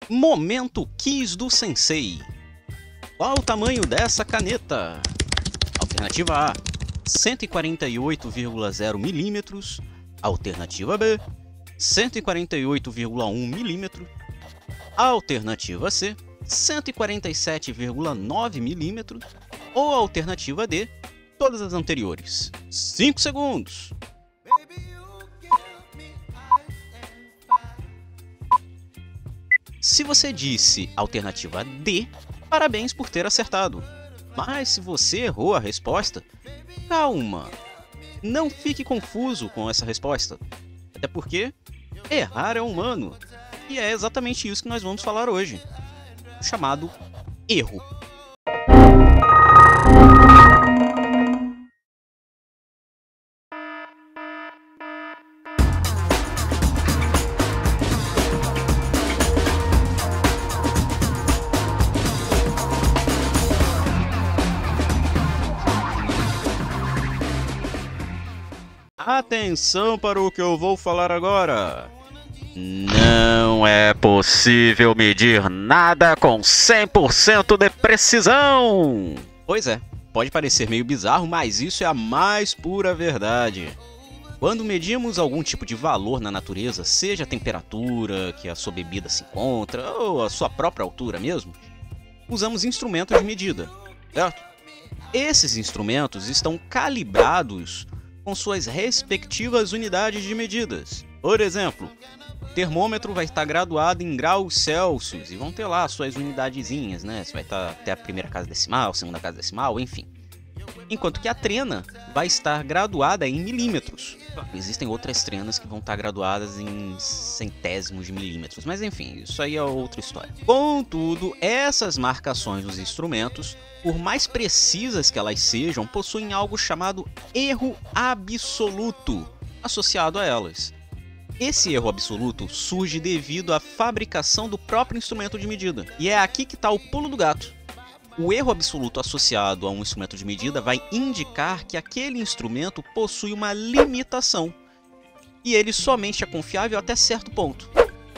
Momento Quiz do Sensei. Qual o tamanho dessa caneta? Alternativa A, 148,0 mm. Alternativa B, 148,1 mm. Alternativa C, 147,9 mm. Ou alternativa D, todas as anteriores. 5 segundos. Se você disse alternativa D, parabéns por ter acertado. Mas se você errou a resposta, calma. Não fique confuso com essa resposta. Até porque errar é humano. E é exatamente isso que nós vamos falar hoje. Chamado erro. Atenção para o que eu vou falar agora. Não é possível medir nada com 100% de precisão. Pois é, pode parecer meio bizarro, mas isso é a mais pura verdade. Quando medimos algum tipo de valor na natureza, seja a temperatura que a sua bebida se encontra, ou a sua própria altura mesmo, usamos instrumentos de medida, certo? Esses instrumentos estão calibrados com suas respectivas unidades de medidas. Por exemplo, o termômetro vai estar graduado em graus Celsius e vão ter lá suas unidadezinhas, né? Você vai ter a primeira casa decimal, segunda casa decimal, enfim. Enquanto que a trena vai estar graduada em milímetros. Existem outras trenas que vão estar graduadas em centésimos de milímetros, mas enfim, isso aí é outra história. Contudo, essas marcações dos instrumentos, por mais precisas que elas sejam, possuem algo chamado erro absoluto associado a elas. Esse erro absoluto surge devido à fabricação do próprio instrumento de medida. E é aqui que está o pulo do gato. O erro absoluto associado a um instrumento de medida vai indicar que aquele instrumento possui uma limitação. E ele somente é confiável até certo ponto.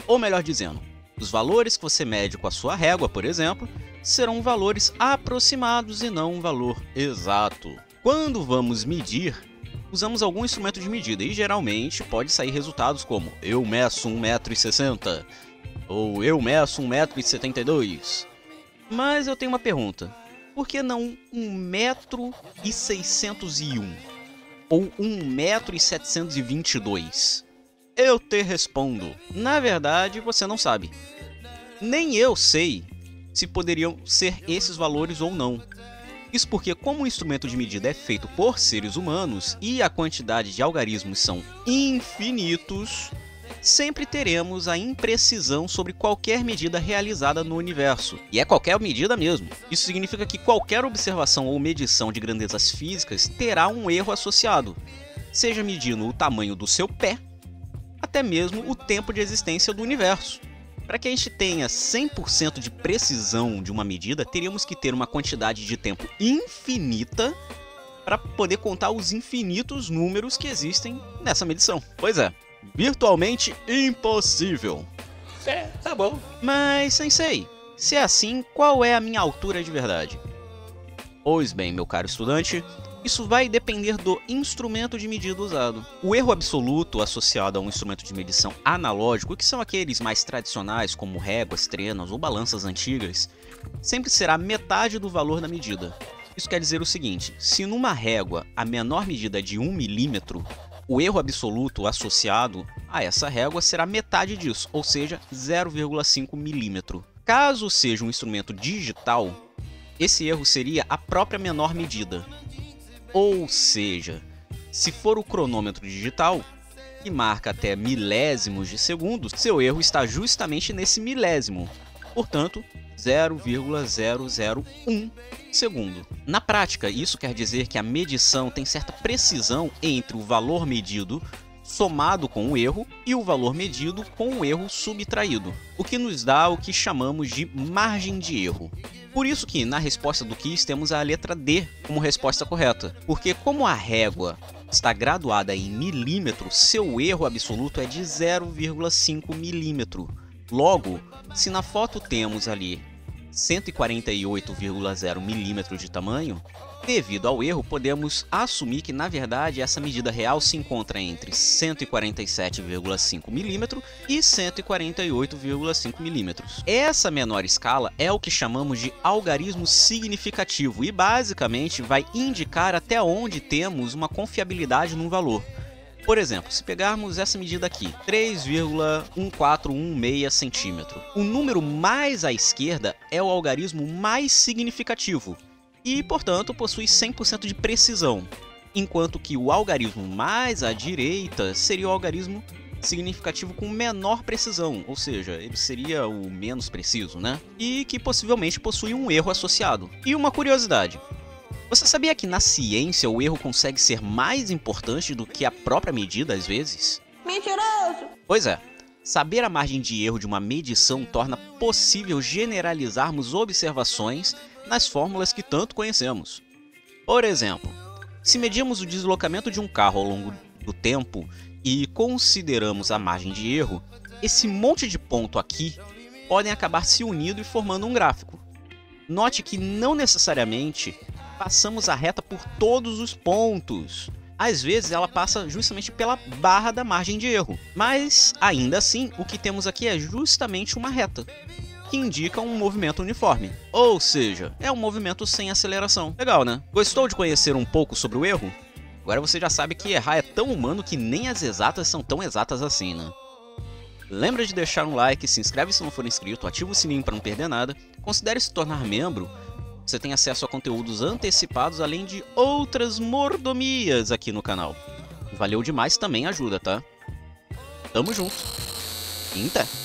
Ou melhor dizendo, os valores que você mede com a sua régua, por exemplo, serão valores aproximados e não um valor exato. Quando vamos medir, usamos algum instrumento de medida e geralmente pode sair resultados como eu meço 1,60 m ou eu meço 1,72 m. Mas eu tenho uma pergunta, por que não 1,601 m ou 1,722 m? Eu te respondo, na verdade você não sabe. Nem eu sei se poderiam ser esses valores ou não. Isso porque, como o instrumento de medida é feito por seres humanos e a quantidade de algarismos são infinitos, sempre teremos a imprecisão sobre qualquer medida realizada no universo. E é qualquer medida mesmo. Isso significa que qualquer observação ou medição de grandezas físicas terá um erro associado, seja medindo o tamanho do seu pé, até mesmo o tempo de existência do universo. Para que a gente tenha 100% de precisão de uma medida, teríamos que ter uma quantidade de tempo infinita para poder contar os infinitos números que existem nessa medição. Pois é, virtualmente impossível. É, tá bom. Mas, Sensei, se é assim, qual é a minha altura de verdade? Pois bem, meu caro estudante, isso vai depender do instrumento de medida usado. O erro absoluto associado a um instrumento de medição analógico, que são aqueles mais tradicionais como réguas, trenas ou balanças antigas, sempre será metade do valor da medida. Isso quer dizer o seguinte, se numa régua a menor medida é de 1 milímetro, o erro absoluto associado a essa régua será metade disso, ou seja, 0,5 milímetro. Caso seja um instrumento digital, esse erro seria a própria menor medida. Ou seja, se for o cronômetro digital, que marca até milésimos de segundos, seu erro está justamente nesse milésimo, portanto, 0,001 segundo. Na prática, isso quer dizer que a medição tem certa precisão entre o valor medido somado com o erro e o valor medido com o erro subtraído, o que nos dá o que chamamos de margem de erro. Por isso que na resposta do quiz temos a letra D como resposta correta, porque como a régua está graduada em milímetro, seu erro absoluto é de 0,5 milímetro. Logo, se na foto temos ali 148,0 milímetros de tamanho, devido ao erro, podemos assumir que, na verdade, essa medida real se encontra entre 147,5 mm e 148,5 mm. Essa menor escala é o que chamamos de algarismo significativo e, basicamente, vai indicar até onde temos uma confiabilidade num valor. Por exemplo, se pegarmos essa medida aqui, 3,1416 centímetro, o número mais à esquerda é o algarismo mais significativo e, portanto, possui 100% de precisão, enquanto que o algarismo mais à direita seria o algarismo significativo com menor precisão, ou seja, ele seria o menos preciso, né? E que possivelmente possui um erro associado. E uma curiosidade: você sabia que na ciência o erro consegue ser mais importante do que a própria medida às vezes? Mentiroso! Pois é, saber a margem de erro de uma medição torna possível generalizarmos observações nas fórmulas que tanto conhecemos. Por exemplo, se medimos o deslocamento de um carro ao longo do tempo e consideramos a margem de erro, esse monte de ponto aqui podem acabar se unindo e formando um gráfico. Note que não necessariamente passamos a reta por todos os pontos. Às vezes ela passa justamente pela barra da margem de erro, mas ainda assim o que temos aqui é justamente uma reta, que indica um movimento uniforme, ou seja, é um movimento sem aceleração. Legal, né? Gostou de conhecer um pouco sobre o erro? Agora você já sabe que errar é tão humano que nem as exatas são tão exatas assim, né? Lembra de deixar um like, se inscreve se não for inscrito, ativa o sininho para não perder nada, considere se tornar membro. Você tem acesso a conteúdos antecipados, além de outras mordomias aqui no canal. Valeu demais, também ajuda, tá? Tamo junto. Até!